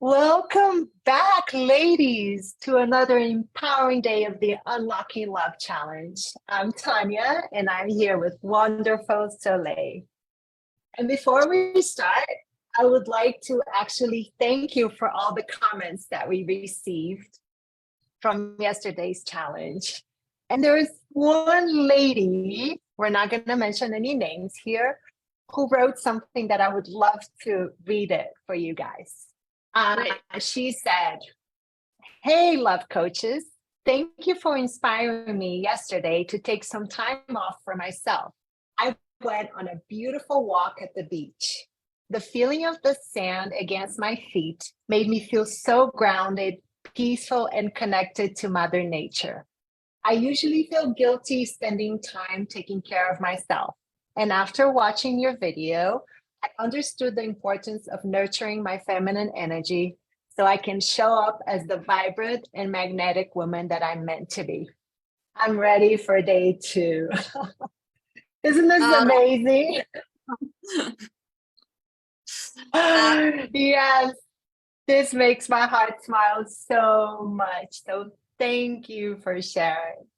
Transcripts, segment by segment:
Welcome back, ladies, to another empowering day of the Unlocking Love Challenge. I'm Tanya, and I'm here with wonderful Soleil. And before we start, I would like to actually thank you for all the comments that we received from yesterday's challenge. And there's one lady, we're not going to mention any names here, who wrote something that I would love to read it for you guys. She said, "Hey, love coaches, thank you for inspiring me yesterday to take some time off for myself. I went on a beautiful walk at the beach. The feeling of the sand against my feet made me feel so grounded, peaceful, and connected to Mother Nature. I usually feel guilty spending time taking care of myself. And after watching your video, I understood the importance of nurturing my feminine energy so I can show up as the vibrant and magnetic woman that I'm meant to be. I'm ready for day 2. Isn't this amazing? Yes, this makes my heart smile so much. So thank you for sharing.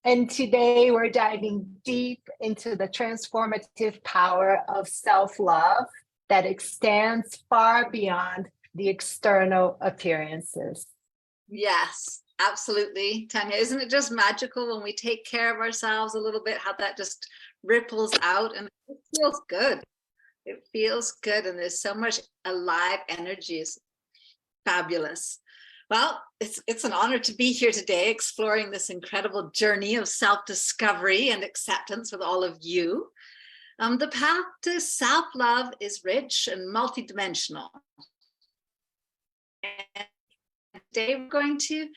And today we're diving deep into the transformative power of self-love that extends far beyond the external appearances. Yes, absolutely, Tanya. Isn't it just magical when we take care of ourselves a little bit, how that just ripples out and it feels good. It feels good, and there's so much alive energy. It's fabulous. Well, it's an honor to be here today, exploring this incredible journey of self-discovery and acceptance with all of you. The path to self-love is rich and multidimensional. And today we're going to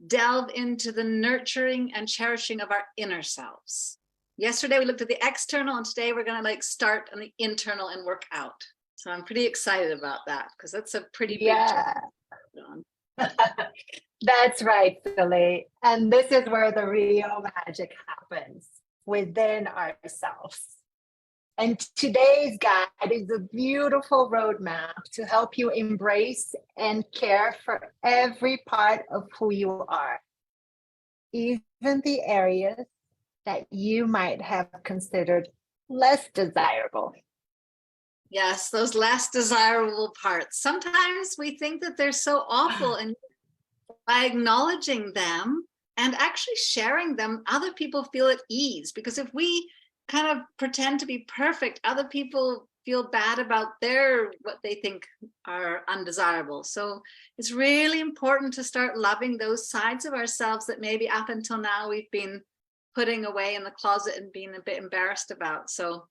delve into the nurturing and cherishing of our inner selves. Yesterday we looked at the external, and today we're going to start on the internal and work out. So I'm pretty excited about that because that's a pretty big job. That's right, Soleil. And this is where the real magic happens, within ourselves. And today's guide is a beautiful roadmap to help you embrace and care for every part of who you are, even the areas that you might have considered less desirable. Yes, those less desirable parts. Sometimes we think that they're so awful, and by acknowledging them and actually sharing them, other people feel at ease. Because if we kind of pretend to be perfect, other people feel bad about what they think are undesirable. So it's really important to start loving those sides of ourselves that maybe up until now we've been putting away in the closet and being a bit embarrassed about. So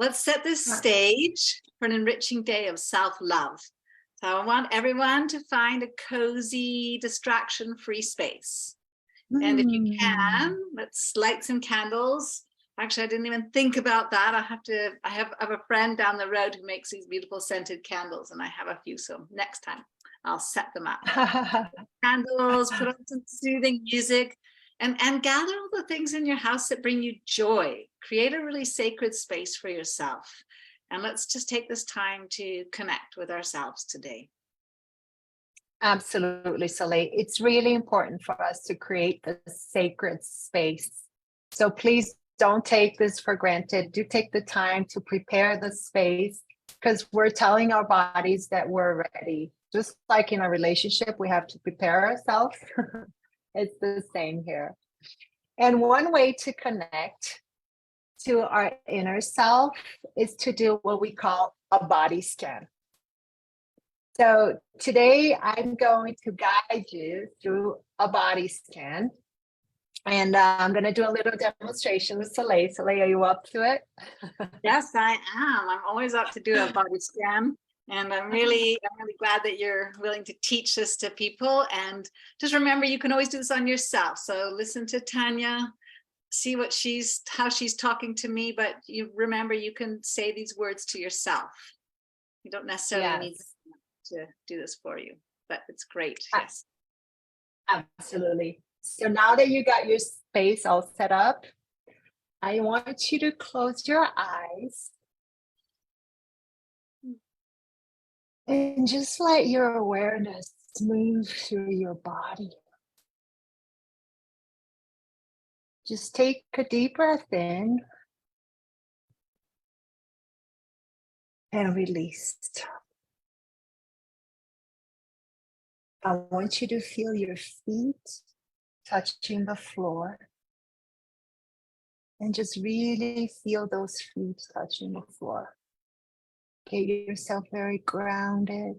let's set this stage for an enriching day of self-love. So I want everyone to find a cozy, distraction-free space. And if you can, let's light some candles. Actually, I didn't even think about that. I have a friend down the road who makes these beautiful scented candles, and I have a few. So next time I'll set them up. Candles, put on some soothing music, and gather all the things in your house that bring you joy. Create a really sacred space for yourself. And let's just take this time to connect with ourselves today. Absolutely, Soleil. It's really important for us to create the sacred space. So please don't take this for granted. Do take the time to prepare the space, because we're telling our bodies that we're ready. Just like in a relationship, we have to prepare ourselves. It's the same here. And one way to connect to our inner self is to do what we call a body scan. So today I'm going to guide you through a body scan. And I'm going to do a little demonstration with Soleil. Soleil, are you up to it? Yes, I am. I'm always up to do a body scan. And I'm really glad that you're willing to teach this to people. And just remember, you can always do this on yourself. So listen to Tanya, see how she's talking to me, but you remember you can say these words to yourself. You don't necessarily need to do this for you, but it's great. Yes. Absolutely. So now that you got your space all set up, I want you to close your eyes And just let your awareness move through your body. Just take a deep breath in and release. I want you to feel your feet touching the floor and just really feel those feet touching the floor. Get yourself very grounded.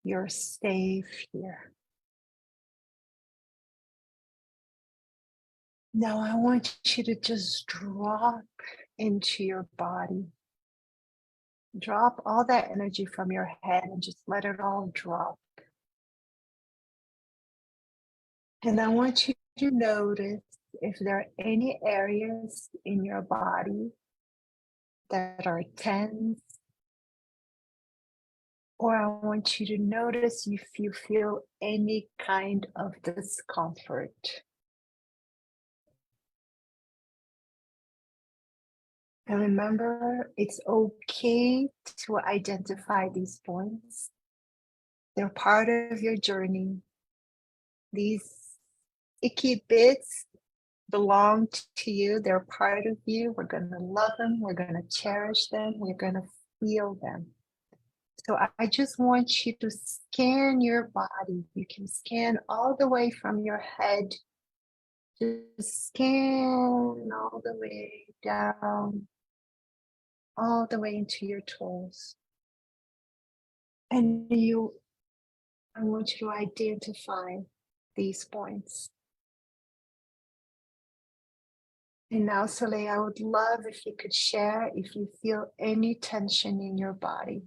You're safe here. Now I want you to just drop into your body. Drop all that energy from your head and just let it all drop. And I want you to notice if there are any areas in your body that are tense, or I want you to notice if you feel any kind of discomfort. And remember, it's okay to identify these points. They're part of your journey. These icky bits belong to you. They're part of you. We're going to love them. We're going to cherish them. We're going to feel them. So I just want you to scan your body. You can scan all the way from your head. Just scan all the way down, all the way into your toes. And I want you to identify these points. And now, Soleil, I would love if you could share if you feel any tension in your body.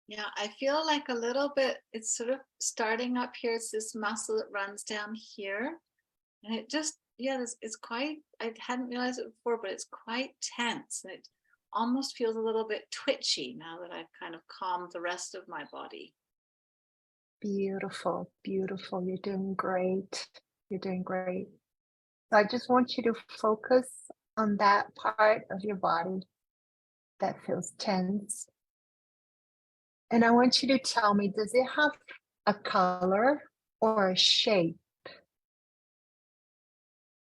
Yeah, I feel like a little bit, it's sort of starting up here. It's this muscle that runs down here. And it just, yeah, it's quite, I hadn't realized it before, but it's quite tense. And it almost feels a little bit twitchy now that I've kind of calmed the rest of my body. Beautiful, beautiful. You're doing great. You're doing great. So I just want you to focus on that part of your body that feels tense. And I want you to tell me, does it have a color or a shape?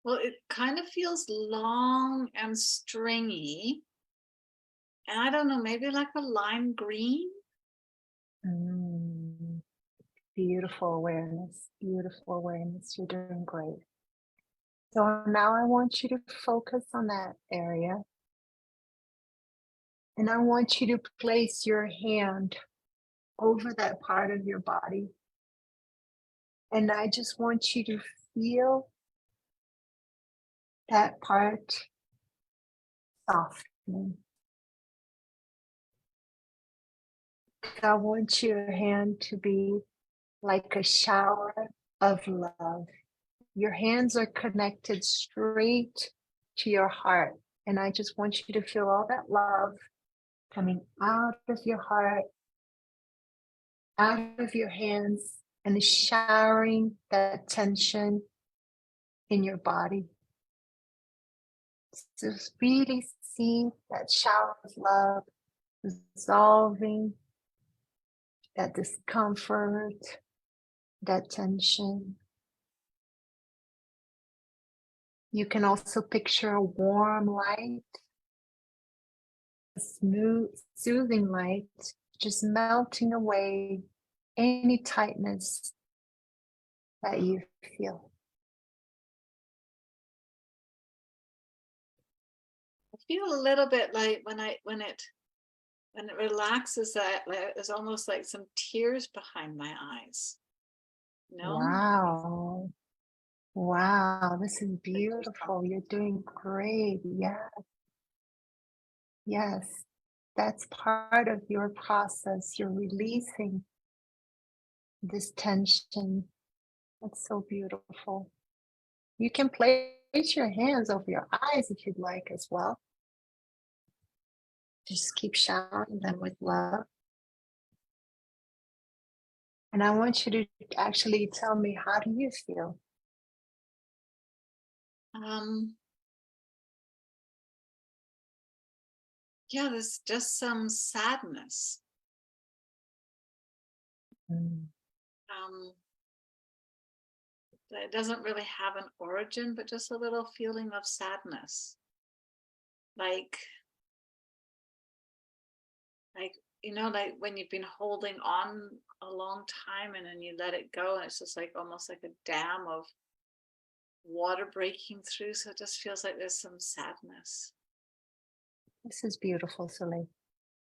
Well, it kind of feels long and stringy. And I don't know, maybe like a lime green. Beautiful awareness, beautiful awareness. You're doing great. So now I want you to focus on that area. And I want you to place your hand over that part of your body. And I just want you to feel that part softening. I want your hand to be like a shower of love. Your hands are connected straight to your heart. And I just want you to feel all that love coming out of your heart, out of your hands, and showering that tension in your body. Just really see that shower of love dissolving that discomfort, that tension. You can also picture a warm light, a smooth, soothing light, just melting away any tightness that you feel. I feel a little bit like when it relaxes, that there's almost like some tears behind my eyes. No? Wow. Wow, this is beautiful. You're doing great. Yeah. Yes. That's part of your process. You're releasing this tension. That's so beautiful. You can place your hands over your eyes if you'd like as well. Just keep showering them with love. And I want you to actually tell me, how do you feel? Yeah, there's just some sadness. Mm. Um, it doesn't really have an origin, but just a little feeling of sadness. Like, like, like when you've been holding on a long time and then you let it go, and it's just like almost like a dam of water breaking through. So it just feels like there's some sadness. This is beautiful, Soleil.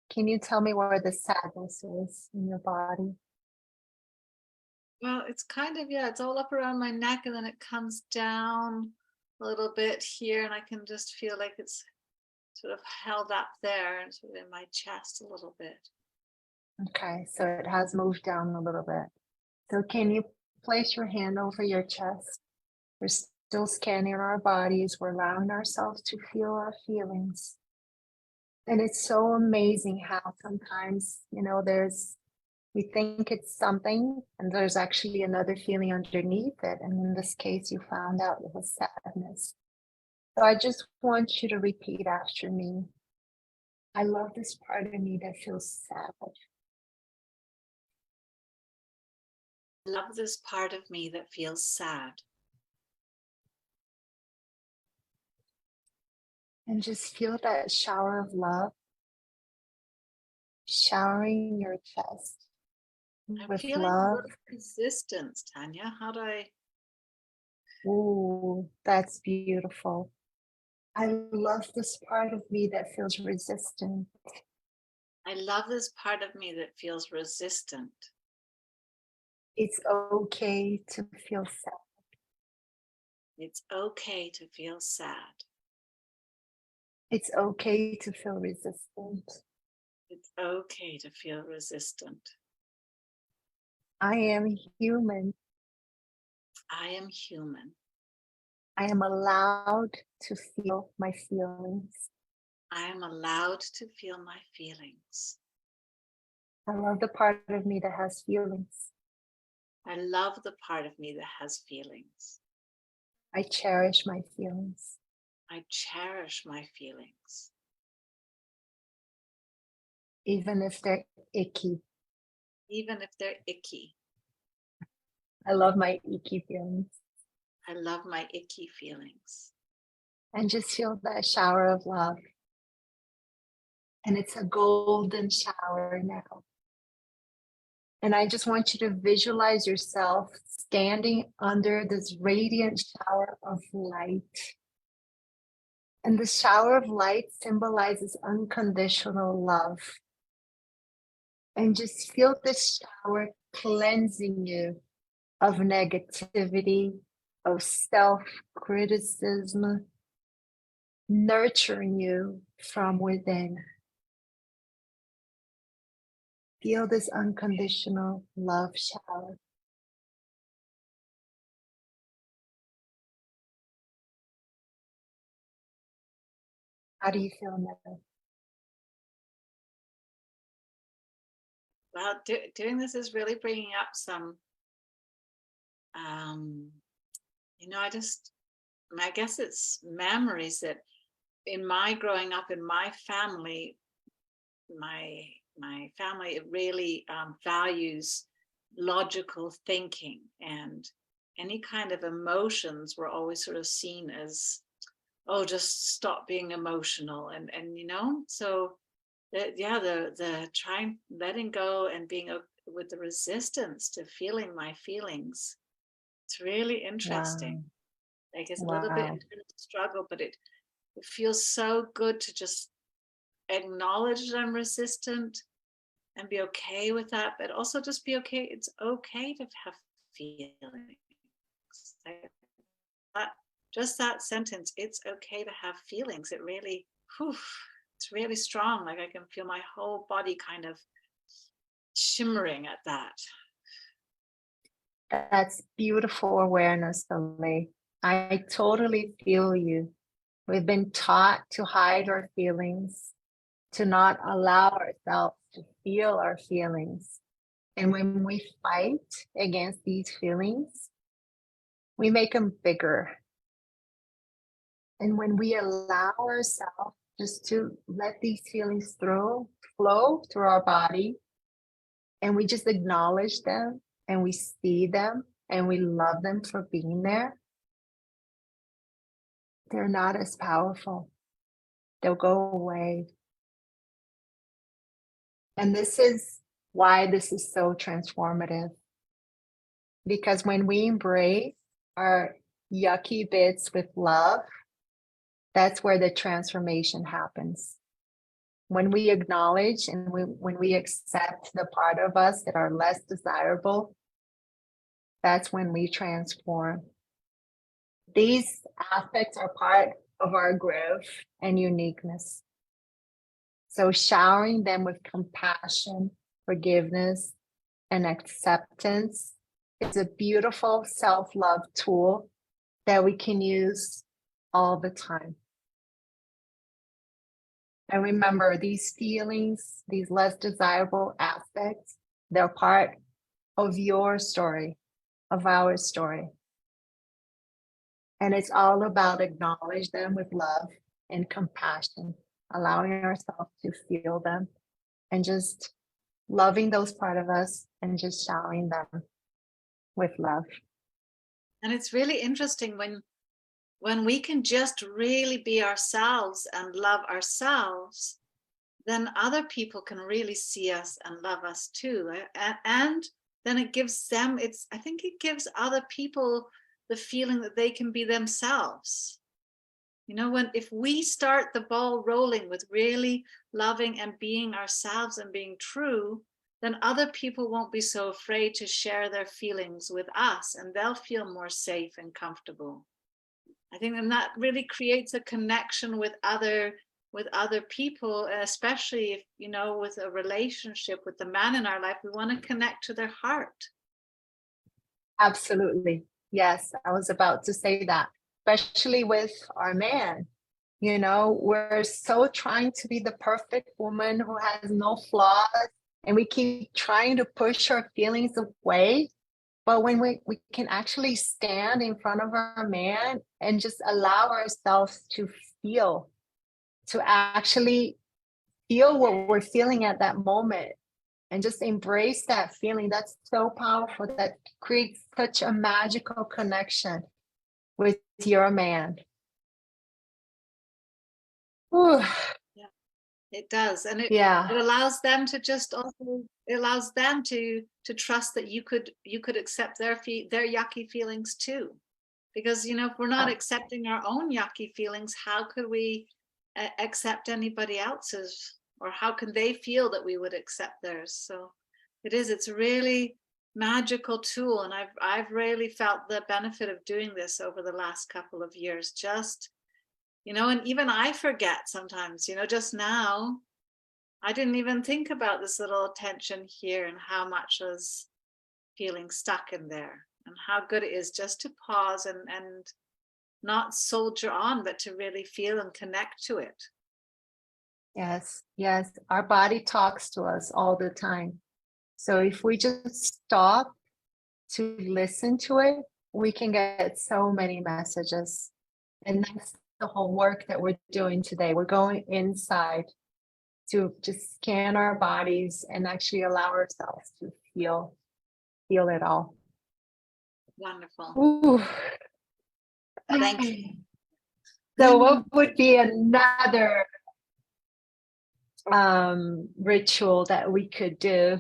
Can you tell me where the sadness is in your body? Well, it's kind of, yeah, it's all up around my neck and then it comes down a little bit here, and I can just feel like it's sort of held up there and sort of in my chest a little bit. Okay, so it has moved down a little bit. So can you place your hand over your chest? We're still scanning our bodies. We're allowing ourselves to feel our feelings. And it's so amazing how sometimes, we think it's something and there's actually another feeling underneath it. And in this case, you found out it was sadness. So I just want you to repeat after me. I love this part of me that feels sad. I love this part of me that feels sad. And just feel that shower of love showering your chest I'm with feeling a love. little resistance, Tanya. How do I? Ooh, that's beautiful. I love this part of me that feels resistant. I love this part of me that feels resistant. It's okay to feel sad. It's okay to feel sad. It's okay to feel resistant. It's okay to feel resistant. I am human. I am human. I am allowed to feel my feelings. I am allowed to feel my feelings. I love the part of me that has feelings. I love the part of me that has feelings. I cherish my feelings. I cherish my feelings. Even if they're icky. Even if they're icky. I love my icky feelings. I love my icky feelings. And just feel that shower of love. And it's a golden shower now. And I just want you to visualize yourself standing under this radiant shower of light. And the shower of light symbolizes unconditional love. And just feel this shower cleansing you of negativity, of self-criticism, nurturing you from within. Feel this unconditional love shower. How do you feel now? Well, doing this is really bringing up some, I guess it's memories that in my growing up in my family, my family really values logical thinking, and any kind of emotions were always sort of seen as, oh, just stop being emotional, and so the trying, letting go and being with the resistance to feeling my feelings, it's really interesting. Wow. Like, it's a little bit Wow. internal struggle, but it feels so good to just acknowledge that I'm resistant and be okay with that, but also just be okay. It's okay to have feelings. Like that, just that sentence, it's okay to have feelings. It really, it's really strong. Like, I can feel my whole body kind of shimmering at that. That's beautiful awareness, Soleil. I totally feel you. We've been taught to hide our feelings, to not allow ourselves to feel our feelings. And when we fight against these feelings, we make them bigger. And when we allow ourselves just to let these feelings flow through our body and we just acknowledge them and we see them and we love them for being there, they're not as powerful. They'll go away. And this is why this is so transformative. Because when we embrace our yucky bits with love, that's where the transformation happens. When we acknowledge and when we accept the part of us that are less desirable, that's when we transform. These aspects are part of our growth and uniqueness. So showering them with compassion, forgiveness, and acceptance is a beautiful self-love tool that we can use all the time. And remember, these feelings, these less desirable aspects, they're part of your story, of our story. And it's all about acknowledging them with love and compassion, allowing ourselves to feel them and just loving those part of us and just showering them with love. And it's really interesting when we can just really be ourselves and love ourselves, then other people can really see us and love us too. And then it gives them, I think it gives other people the feeling that they can be themselves. You know, if we start the ball rolling with really loving and being ourselves and being true, then other people won't be so afraid to share their feelings with us, and they'll feel more safe and comfortable. I think that really creates a connection with other people, especially if, you know, with a relationship with the man in our life, we want to connect to their heart. Absolutely. Yes, I was about to say that, especially with our man. You know, we're so trying to be the perfect woman who has no flaws, and we keep trying to push our feelings away. But when we can actually stand in front of our man and just allow ourselves to feel, to actually feel what we're feeling at that moment and just embrace that feeling, that's so powerful. That creates such a magical connection with your man. Whew. Yeah, it does. And it Yeah, allows them to just also, it allows them to trust that you could accept their yucky feelings too. Because, you know, if we're not accepting our own yucky feelings, how could we accept anybody else's, or how can they feel that we would accept theirs? So it's a really magical tool, and I've really felt the benefit of doing this over the last couple of years. Just, you know, and even I forget sometimes, you know, just now I didn't even think about this little tension here and how much was feeling stuck in there, and how good it is just to pause and not soldier on, but to really feel and connect to it. yes, yes. Our body talks to us all the time. So if we just stop to listen to it, we can get so many messages. And that's the whole work that we're doing today. We're going inside to just scan our bodies and actually allow ourselves to feel it all. Wonderful. Ooh. Thank you. So what would be another ritual that we could do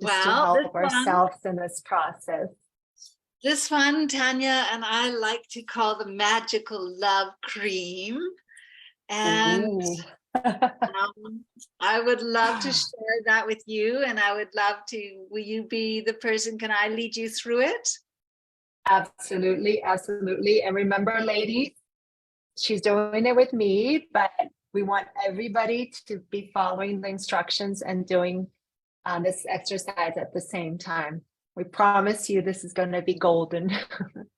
just to help ourselves in this process? This one, Tanya and I like to call the magical love cream. And I would love to share that with you. And I would love to, will you be the person? Can I lead you through it? Absolutely, absolutely. And remember, ladies, she's doing it with me, but we want everybody to be following the instructions and doing this exercise at the same time. We promise you this is going to be golden.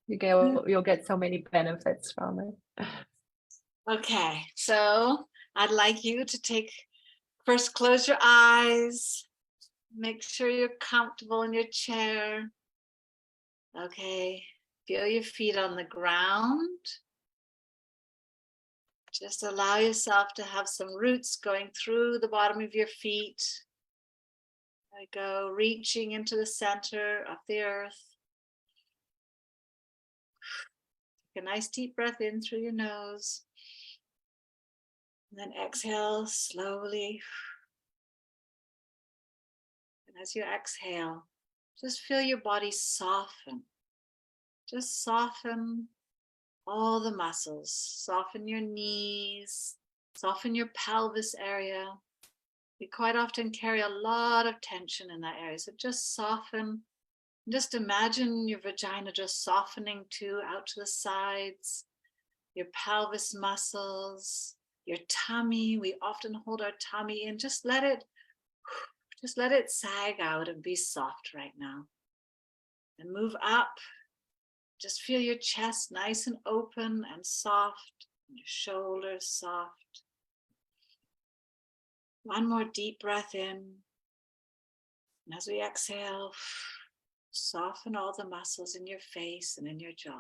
You'll get so many benefits from it. Okay, so I'd like you to first close your eyes. Make sure you're comfortable in your chair. Okay, feel your feet on the ground. Just allow yourself to have some roots going through the bottom of your feet. I go reaching into the center of the earth. Take a nice deep breath in through your nose. And then exhale slowly. And as you exhale, just feel your body soften. Just soften all the muscles. Soften your knees, soften your pelvis area. We quite often carry a lot of tension in that area. So just soften. Just imagine your vagina just softening too out to the sides. Your pelvis muscles, your tummy. We often hold our tummy in. Just let it sag out and be soft right now. And move up. Just feel your chest nice and open and soft. And your shoulders soft. One more deep breath in. And as we exhale, soften all the muscles in your face and in your jaw.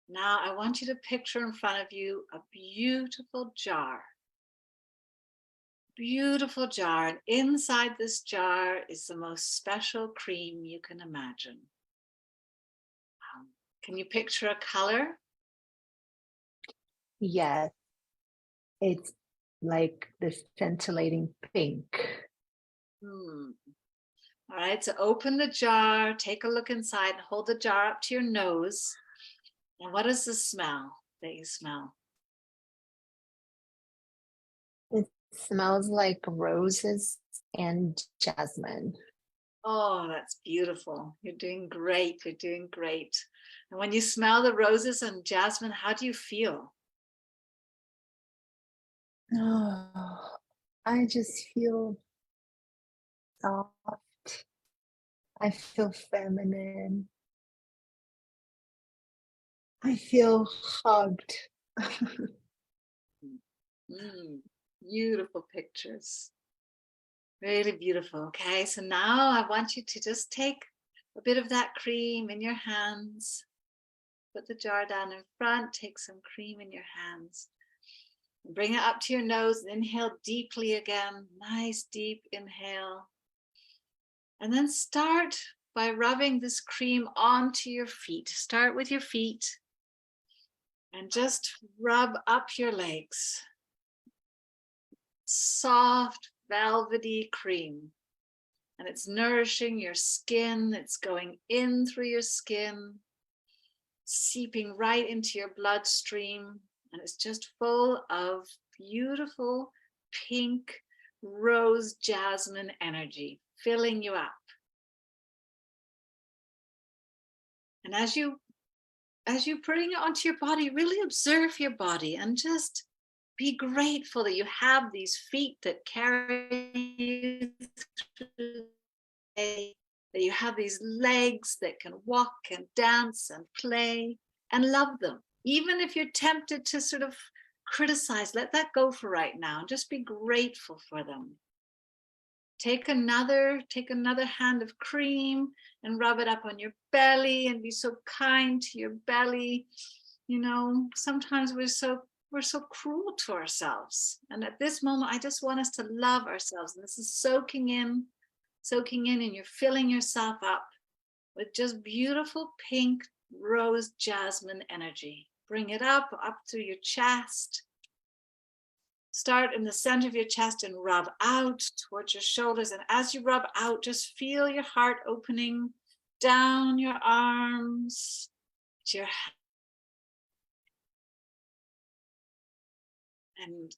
Now I want you to picture in front of you a beautiful jar. Beautiful jar. And inside this jar is the most special cream you can imagine. Can you picture a color? Yes, it's like this scintillating pink. All right, so open the jar, take a look inside, and hold the jar up to your nose. And what is the smell that you smell? It smells like roses and jasmine. Oh, that's beautiful. You're doing great. You're doing great. And when you smell the roses and jasmine, how do you feel? Oh, I just feel soft. I feel feminine. I feel hugged. Beautiful pictures. Really beautiful. Okay, so now I want you to just take a bit of that cream in your hands. Put the jar down in front, take some cream in your hands. Bring it up to your nose, inhale deeply again. Nice deep inhale. And then start by rubbing this cream onto your feet. Start with your feet and just rub up your legs. Soft, velvety cream. And it's nourishing your skin. It's going in through your skin, seeping right into your bloodstream. And it's just full of beautiful pink rose jasmine energy, filling you up. And as you bring it onto your body, really observe your body and just be grateful that you have these feet that carry you through the day, that you have these legs that can walk and dance and play, and love them. Even if you're tempted to sort of criticize, let that go for right now and just be grateful for them. Take another hand of cream and rub it up on your belly and be so kind to your belly. You know, sometimes we're so cruel to ourselves. And at this moment, I just want us to love ourselves. And this is soaking in, and you're filling yourself up with just beautiful pink rose jasmine energy. Bring it up through your chest. Start in the center of your chest and rub out towards your shoulders. And as you rub out, just feel your heart opening down your arms to your head. And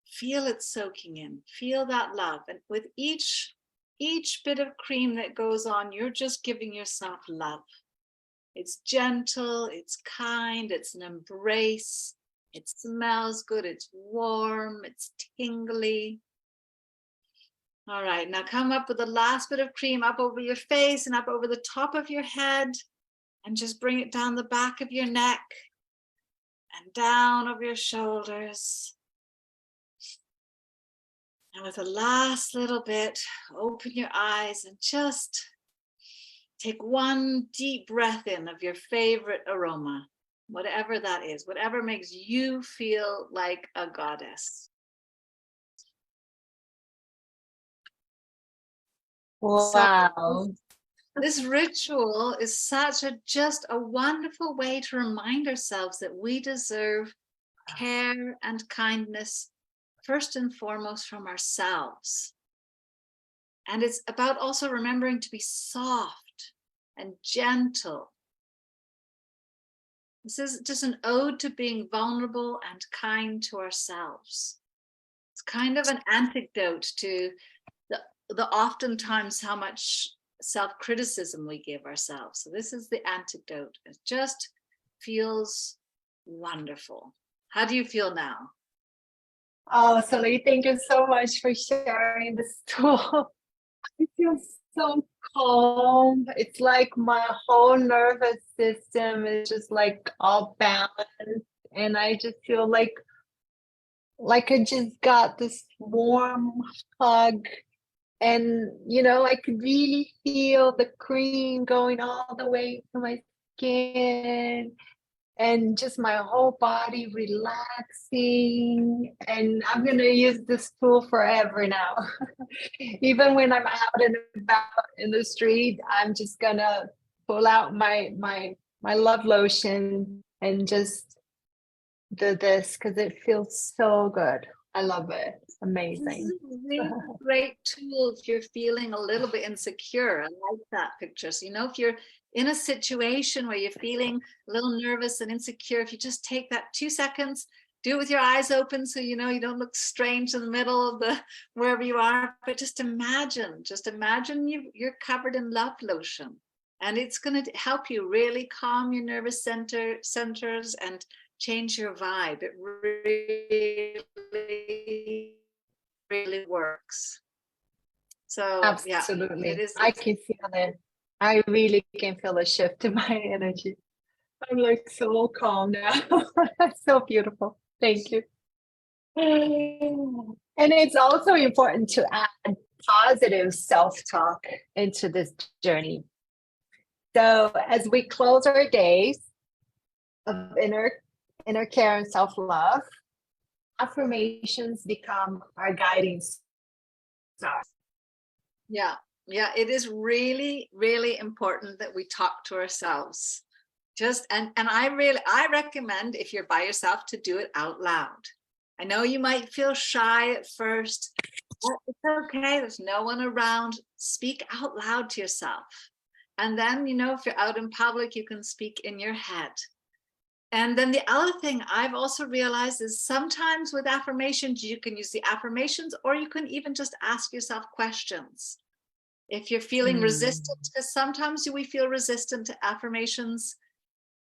feel it soaking in. Feel that love. And with each bit of cream that goes on, you're just giving yourself love. It's gentle, it's kind, it's an embrace. It smells good, it's warm, it's tingly. All right, now come up with the last bit of cream up over your face and up over the top of your head, and just bring it down the back of your neck and down over your shoulders. And with the last little bit, open your eyes and just take one deep breath in of your favorite aroma. Whatever that is, whatever makes you feel like a goddess. So Wow. this ritual is just a wonderful way to remind ourselves that we deserve care and kindness, first and foremost from ourselves. And it's about also remembering to be soft and gentle. This is just an ode to being vulnerable and kind to ourselves. It's kind of an antidote to the oftentimes how much self-criticism we give ourselves. So this is the antidote. It just feels wonderful. How do you feel now? Oh, Soleil, thank you so much for sharing this tool. I feel so calm. It's like my whole nervous system is just like all balanced. And I just feel like I just got this warm hug. And I could really feel the cream going all the way to my skin and just my whole body relaxing. And I'm going to use this tool forever now. Even when I'm out and about in the street, I'm just going to pull out my love lotion and just do this because it feels so good. I love it. It's This amazing. is a really great tool if you're feeling a little bit insecure. I like that picture. So, if you're in a situation where you're feeling a little nervous and insecure, if you just take that 2 seconds, do it with your eyes open so you don't look strange in the middle of the wherever you are, but just imagine you're covered in love lotion, and it's going to help you really calm your nervous centers and change your vibe. It really works. So yeah, it Absolutely. is. I can feel it. I really can feel a shift in my energy. I'm like so calm now. So beautiful. Thank you. And it's also important to add positive self-talk into this journey. So as we close our days of inner care and self-love, affirmations become our guiding stars. Yeah, it is really, really important that we talk to ourselves. And I recommend, if you're by yourself, to do it out loud. I know you might feel shy at first, but it's okay. There's no one around. Speak out loud to yourself. And then, if you're out in public, you can speak in your head. And then the other thing I've also realized is sometimes with affirmations, you can use the affirmations, or you can even just ask yourself questions. If you're feeling resistant, because sometimes we feel resistant to affirmations,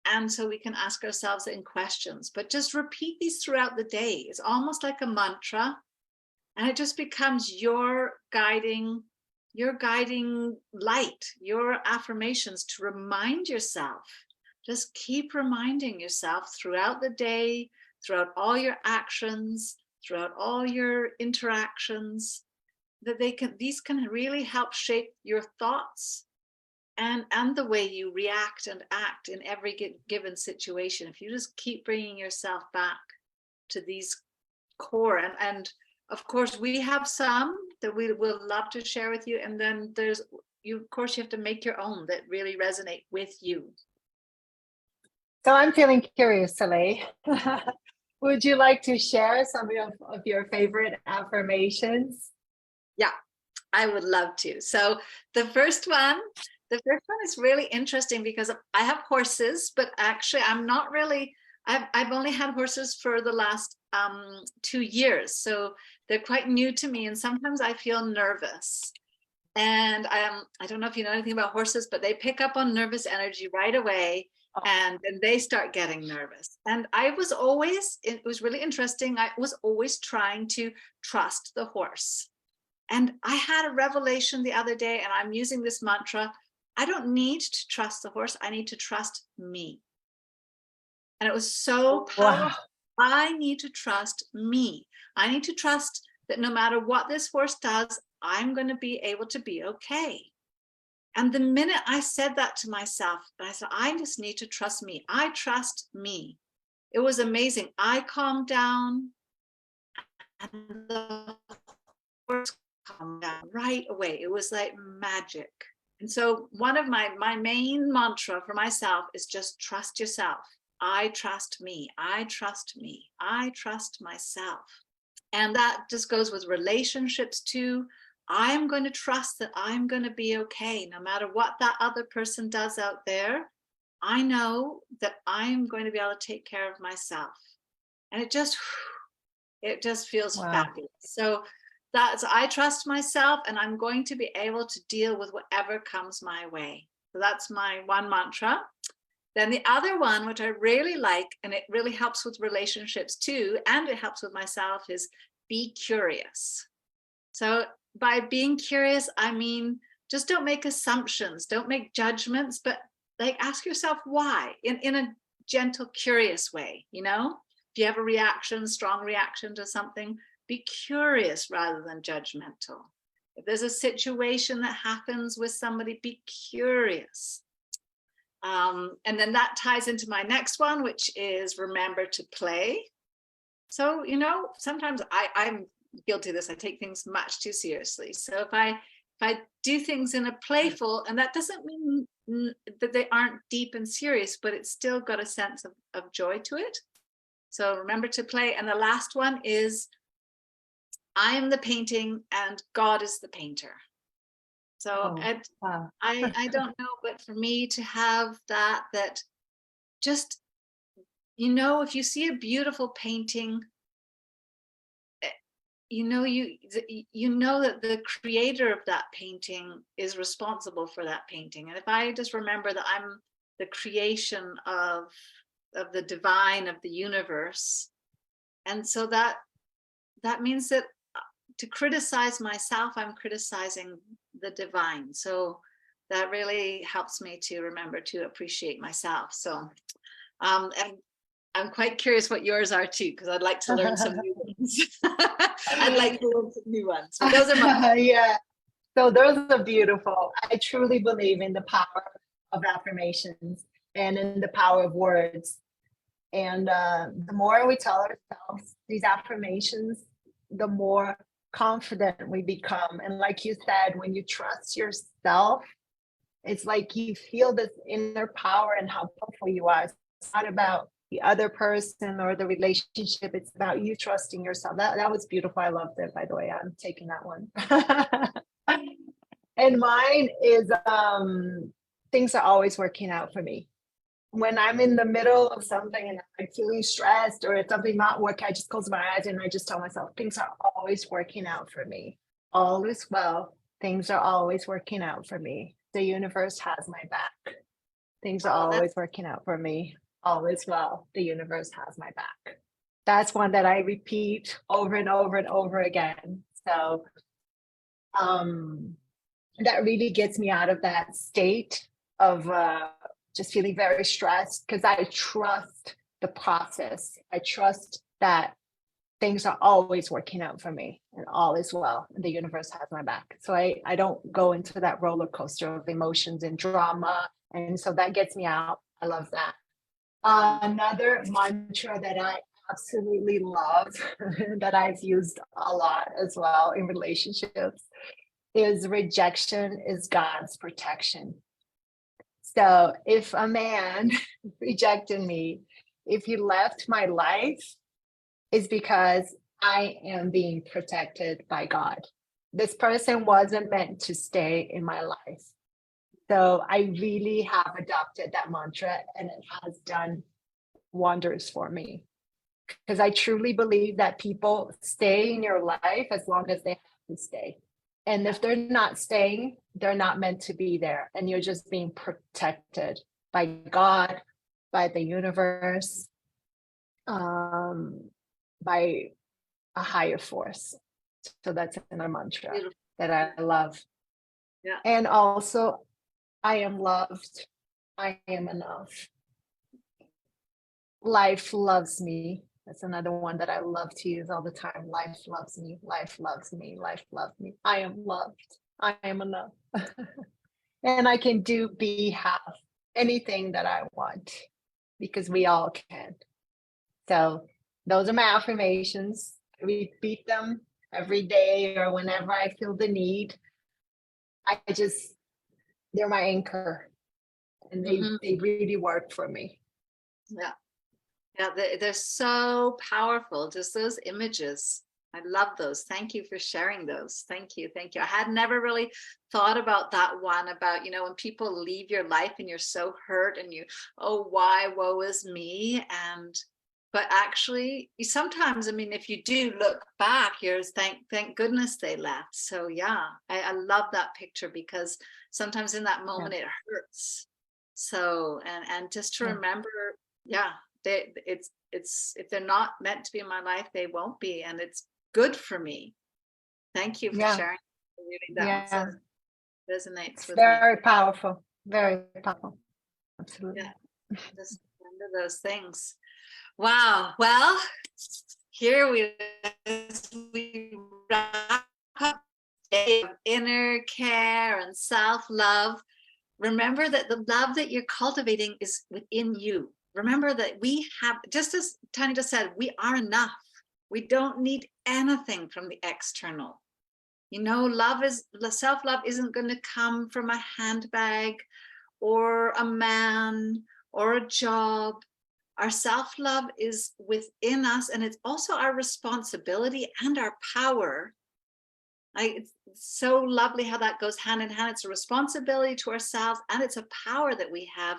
and so we can ask ourselves in questions, but just repeat these throughout the day. It's almost like a mantra, and it just becomes your guiding light, your affirmations to remind yourself. Just keep reminding yourself throughout the day, throughout all your actions, throughout all your interactions, that these can really help shape your thoughts and the way you react and act in every given situation. If you just keep bringing yourself back to these core, and of course we have some that we will love to share with you, and then there's you have to make your own that really resonate with you. So I'm feeling curious, Soleil. Would you like to share some of your favorite affirmations? Yeah, I would love to. So the first one is really interesting because I have horses, but actually I've only had horses for the last 2 years. So they're quite new to me, and sometimes I feel nervous. And I don't know if you know anything about horses, but they pick up on nervous energy right away, and then they start getting nervous. And it was really interesting. I was always trying to trust the horse. And I had a revelation the other day, and I'm using this mantra. I don't need to trust the horse. I need to trust me. And it was so powerful. Wow. I need to trust me. I need to trust that no matter what this horse does, I'm going to be able to be okay. And the minute I said that to myself, I said, I just need to trust me. I trust me. It was amazing. I calmed down, and the horse calm down right away. It was like magic. And so one of my main mantra for myself is just trust yourself. I trust me. I trust me. I trust myself. And that just goes with relationships too. I'm going to trust that I'm going to be okay. No matter what that other person does out there, I know that I'm going to be able to take care of myself. And it just feels fabulous. So that's, I trust myself and I'm going to be able to deal with whatever comes my way. So that's my one mantra. Then the other one, which I really like, and it really helps with relationships too, and it helps with myself, is be curious. So by being curious, I mean, just don't make assumptions, don't make judgments, but like ask yourself why in a gentle, curious way, you know? If you have a reaction, strong reaction to something, be curious rather than judgmental. If there's a situation that happens with somebody, be curious. And then that ties into my next one, which is remember to play. So, you know, sometimes I'm guilty of this. I take things much too seriously. So if I do things in a playful, and that doesn't mean that they aren't deep and serious, but it's still got a sense of joy to it. So remember to play. And the last one is, I am the painting and God is the painter. So I don't know, but for me to have that just, you know, if you see a beautiful painting, you know that the creator of that painting is responsible for that painting. And if I just remember that I'm the creation of the divine, of the universe, and so that means that to criticize myself, I'm criticizing the divine. So that really helps me to remember to appreciate myself. So and I'm quite curious what yours are too, because I'd like to learn some new ones. I'd like to learn some new ones. But those are my yeah. So those are beautiful. I truly believe in the power of affirmations and in the power of words. And the more we tell ourselves these affirmations, the more confident we become. And like you said, when you trust yourself, it's like you feel this inner power and how powerful you are. It's not about the other person or the relationship. It's about you trusting yourself. That was beautiful. I loved it, by the way. I'm taking that one. And mine is things are always working out for me. When I'm in the middle of something and I'm feeling stressed or if something not working, I just close my eyes and I just tell myself, things are always working out for me. All is well. Things are always working out for me. The universe has my back. Things are always working out for me. All is well. The universe has my back. That's one that I repeat over and over and over again. So that really gets me out of that state of just feeling very stressed, because I trust the process. I trust that things are always working out for me and all is well and the universe has my back. So I don't go into that roller coaster of emotions and drama. And so that gets me out. I love that. Another mantra that I absolutely love that I've used a lot as well in relationships is rejection is God's protection. So if a man rejected me, if he left my life, it's because I am being protected by God. This person wasn't meant to stay in my life. So I really have adopted that mantra and it has done wonders for me. Because I truly believe that people stay in your life as long as they have to stay. And if they're not staying, they're not meant to be there. And you're just being protected by God, by the universe, by a higher force. So that's another mantra that I love. Yeah. And also, I am loved. I am enough. Life loves me. That's another one that I love to use all the time. Life loves me. Life loves me. Life loves me. I am loved. I am enough. And I can have anything that I want because we all can. So those are my affirmations. I repeat them every day or whenever I feel the need. They're my anchor, and they really work for me. Yeah. Yeah, they're so powerful, just those images. I love those. Thank you for sharing those. Thank you. Thank you. I had never really thought about that one about, when people leave your life and you're so hurt and oh, why, woe is me. But actually, sometimes, if you do look back, you're thank goodness they left. So yeah, I love that picture, because sometimes in that moment it hurts. So, and just to remember, yeah, it's if they're not meant to be in my life, they won't be, and it's good for me. Thank you for sharing. Really, that resonates it's with very me. powerful, very powerful. Absolutely. Yeah, just remember those things. Wow. Well, here we wrap up the day of inner care and self-love. Remember that the love that you're cultivating is within you. Remember that we have, just as Tanya just said, we are enough. We don't need anything from the external. Self-love isn't going to come from a handbag or a man or a job. Our self-love is within us, and it's also our responsibility and our power. It's so lovely how that goes hand in hand. It's a responsibility to ourselves, and it's a power that we have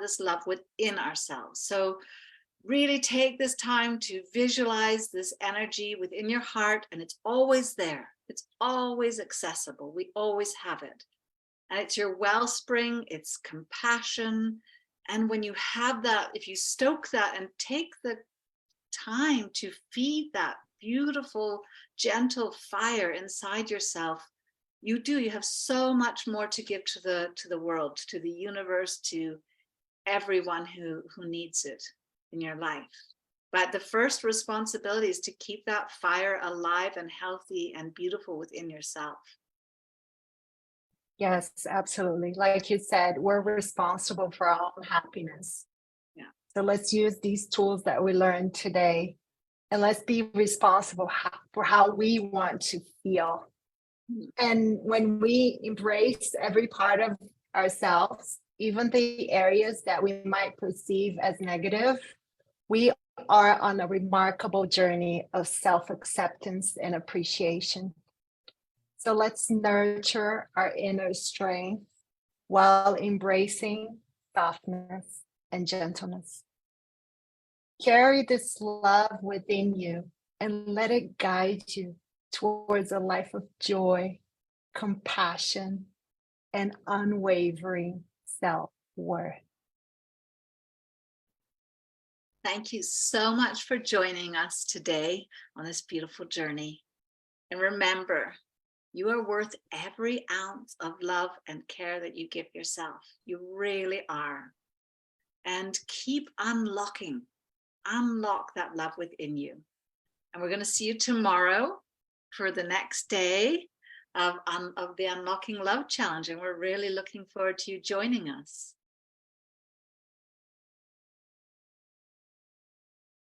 this love within ourselves. So really take this time to visualize this energy within your heart, and it's always there. It's always accessible. We always have it. And it's your wellspring, it's compassion. And when you have that, if you stoke that and take the time to feed that beautiful, gentle fire inside yourself, you have so much more to give to the world, to the universe, to everyone who needs it in your life. But the first responsibility is to keep that fire alive and healthy and beautiful within yourself. Yes, absolutely. Like you said, we're responsible for our own happiness. Yeah. So let's use these tools that we learned today, and let's be responsible for how we want to feel. And when we embrace every part of ourselves, even the areas that we might perceive as negative, we are on a remarkable journey of self-acceptance and appreciation. So let's nurture our inner strength while embracing softness and gentleness. Carry this love within you and let it guide you towards a life of joy, compassion, and unwavering self-worth. Thank you so much for joining us today on this beautiful journey. And remember, you are worth every ounce of love and care that you give yourself. You really are. And keep unlock that love within you. And we're going to see you tomorrow for the next day of the Unlocking Love Challenge. And we're really looking forward to you joining us.